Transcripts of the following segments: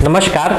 नमस्कार,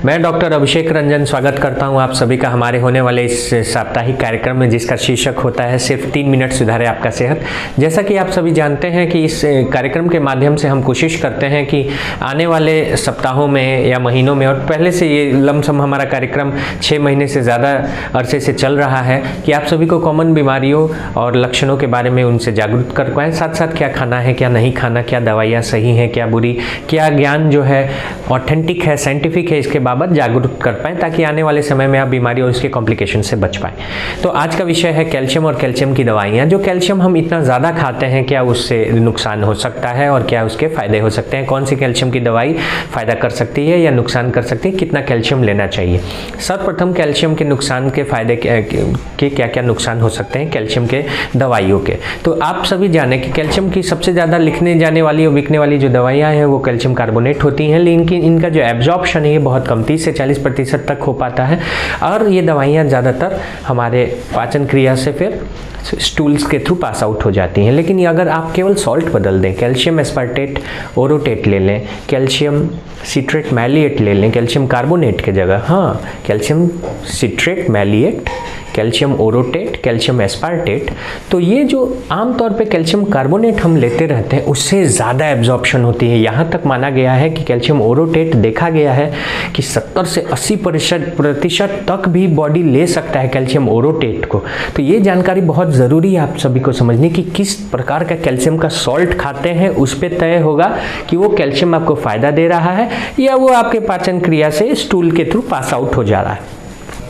मैं डॉक्टर अभिषेक रंजन स्वागत करता हूं आप सभी का हमारे होने वाले इस साप्ताहिक कार्यक्रम में, जिसका शीर्षक होता है सिर्फ 3 मिनट सुधारे आपका सेहत। जैसा कि आप सभी जानते हैं कि इस कार्यक्रम के माध्यम से हम कोशिश करते हैं कि आने वाले सप्ताहों में या महीनों में, और पहले से ये लमसम हमारा कार्यक्रम 6 महीने से ज़्यादा अरसे से चल रहा है, कि आप सभी को कॉमन बीमारियों और लक्षणों के बारे में उनसे जागरूक कर पाएँ। साथ साथ क्या खाना है, क्या नहीं खाना, क्या दवाइयाँ सही हैं, क्या बुरी, क्या ज्ञान जो है ऑथेंटिक है, साइंटिफिक है, इसके बाबत जागरूक कर पाएँ, ताकि आने वाले समय में आप बीमारी और इसके कॉम्प्लिकेशन से बच पाएँ। तो आज का विषय है कैल्शियम और कैल्शियम की दवाइयाँ। जो कैल्शियम हम इतना ज़्यादा खाते हैं, क्या उससे नुकसान हो सकता है और क्या उसके फ़ायदे हो सकते हैं? कौन सी कैल्शियम की दवाई फ़ायदा कर सकती है या नुकसान कर सकती है? कितना कैल्शियम लेना चाहिए? सर्वप्रथम कैल्शियम के नुकसान के फ़ायदे के क्या क्या नुकसान हो सकते हैं कैल्शियम के दवाइयों के। तो आप सभी जाने कि कैल्शियम की सबसे ज़्यादा लिखने जाने वाली और बिकने वाली जो दवाइयाँ हैं वो कैल्शियम कार्बोनेट होती हैं, लेकिन इनका जो एब्जॉर्प्शन है ये बहुत कम 30 से 40% तक हो पाता है, और ये दवाइयाँ ज़्यादातर हमारे पाचन क्रिया से फिर स्टूल्स के थ्रू पास आउट हो जाती हैं। लेकिन ये अगर आप केवल सॉल्ट बदल दें, कैल्शियम एस्पार्टेट ओरोटेट ले लें, कैल्शियम सिट्रेट मैलिएट ले लें कैल्शियम कार्बोनेट के जगह, हाँ calcium citrate malate, calcium orotate, calcium aspartate, तो ये जो आमतौर पे कैल्शियम कार्बोनेट हम लेते रहते हैं उससे ज़्यादा एब्जॉर्प्शन होती है। यहाँ तक माना गया है कि कैल्शियम ओरोटेट देखा गया है कि 70 से 80% तक भी बॉडी ले सकता है कैल्शियम ओरोटेट को। तो ये जानकारी बहुत ज़रूरी है आप सभी को समझने की, किस प्रकार का कैल्शियम का सॉल्ट खाते हैं उस पर तय होगा कि वो कैल्शियम आपको फ़ायदा दे रहा है या वो आपके पाचन क्रिया से स्टूल के थ्रू पास आउट हो जा रहा है।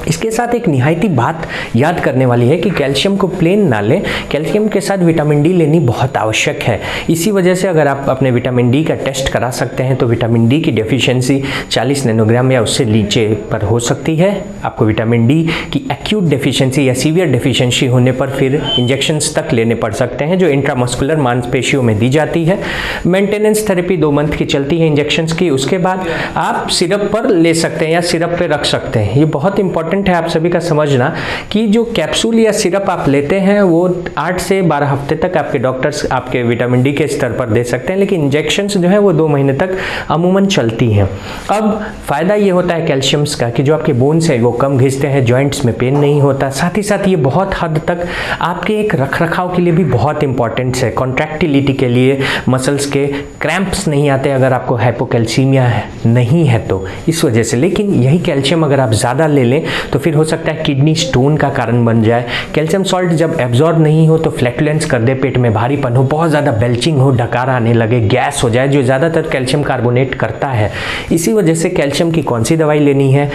इसके साथ एक निहायती बात याद करने वाली है कि कैल्शियम को प्लेन ना लें, कैल्शियम के साथ विटामिन डी लेनी बहुत आवश्यक है। इसी वजह से अगर आप अपने विटामिन डी का टेस्ट करा सकते हैं तो विटामिन डी की डेफिशिएंसी 40 नैनोग्राम या उससे नीचे पर हो सकती है। आपको विटामिन डी की एक्यूट डेफिशिएंसी या सीवियर डेफिशिएंसी होने पर फिर इंजेक्शंस तक लेने पड़ सकते हैं, जो इंट्रामस्कुलर मांसपेशियों में दी जाती है। मेंटेनेंस थेरेपी 2 मंथ की चलती है इंजेक्शंस की, उसके बाद आप सिरप पर ले सकते हैं या सिरप पर रख सकते हैं। ये बहुत इंपॉर्टेंट है आप सभी का समझना कि जो कैप्सूल या सिरप आप लेते हैं वो 8 से 12 हफ्ते तक आपके डॉक्टर्स आपके विटामिन डी के स्तर पर दे सकते हैं, लेकिन इंजेक्शंस जो है वो 2 महीने तक अमूमन चलती हैं। अब फायदा ये होता है कैल्शियम्स का कि जो आपके बोन्स है वो कम घिसते हैं, जॉइंट्स में पेन नहीं होता। साथ ही साथ ये बहुत हद तक आपके एक रखरखाव के लिए भी बहुत इंपॉर्टेंट है, कॉन्ट्रैक्टिलिटी के लिए, मसल्स के क्रैम्प्स नहीं आते अगर आपको हाइपोकैल्सीमिया नहीं है तो इस वजह से। लेकिन यही कैल्शियम अगर आप ज़्यादा ले लें तो फिर हो सकता है किडनी स्टोन का कारण बन जाए। कैल्शियम सॉल्ट जब एब्जॉर्ब नहीं हो तो फ्लैटुलेंस कर दे, पेट में भारीपन हो, बहुत ज़्यादा बेल्चिंग हो, डकार आने लगे, गैस हो जाए, जो ज़्यादातर कैल्शियम कार्बोनेट करता है। इसी वजह से कैल्शियम की कौन सी दवाई लेनी है,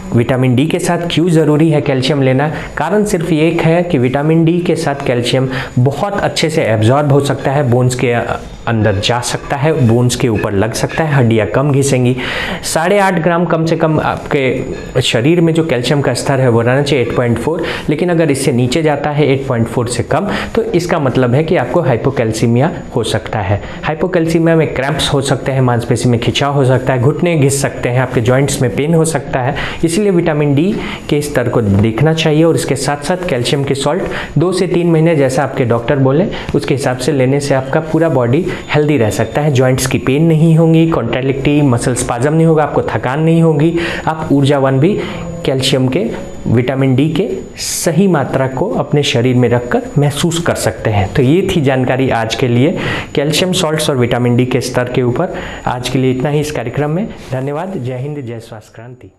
विटामिन डी के साथ क्यों ज़रूरी है कैल्शियम लेना, कारण सिर्फ ये एक है कि विटामिन डी के साथ कैल्शियम बहुत अच्छे से एब्जॉर्ब हो सकता है, बोन्स के अंदर जा सकता है, बोन्स के ऊपर लग सकता है, हड्डियाँ कम घिसेंगी। 8.5 ग्राम कम से कम आपके शरीर में जो कैल्शियम का स्तर है वो रहना चाहिए 8.4, लेकिन अगर इससे नीचे जाता है 8.4 से कम तो इसका मतलब है कि आपको हाइपोकैल्सीमिया हो सकता है। हाइपोकैल्सीमिया में क्रैम्प्स हो सकते हैं, मांसपेशी में खिंचाव हो सकता है, घुटने घिस सकते हैं, आपके जॉइंट्स में पेन हो सकता है। इसलिए विटामिन डी के स्तर को देखना चाहिए, और इसके साथ साथ कैल्शियम के सॉल्ट 2 से 3 महीने जैसा आपके डॉक्टर बोले उसके हिसाब से लेने से आपका पूरा बॉडी हेल्दी रह सकता है। जॉइंट्स की पेन नहीं होंगी, कॉन्ट्रैक्टिलिटी, मसल स्पाज्म नहीं होगा, आपको थकान नहीं होगी, आप ऊर्जावान भी कैल्शियम के, विटामिन डी के सही मात्रा को अपने शरीर में रखकर महसूस कर सकते हैं। तो ये थी जानकारी आज के लिए कैल्शियम सॉल्ट्स और विटामिन डी के स्तर के ऊपर। आज के लिए इतना ही इस कार्यक्रम में। धन्यवाद। जय हिंद, जय स्वास्थ्य क्रांति।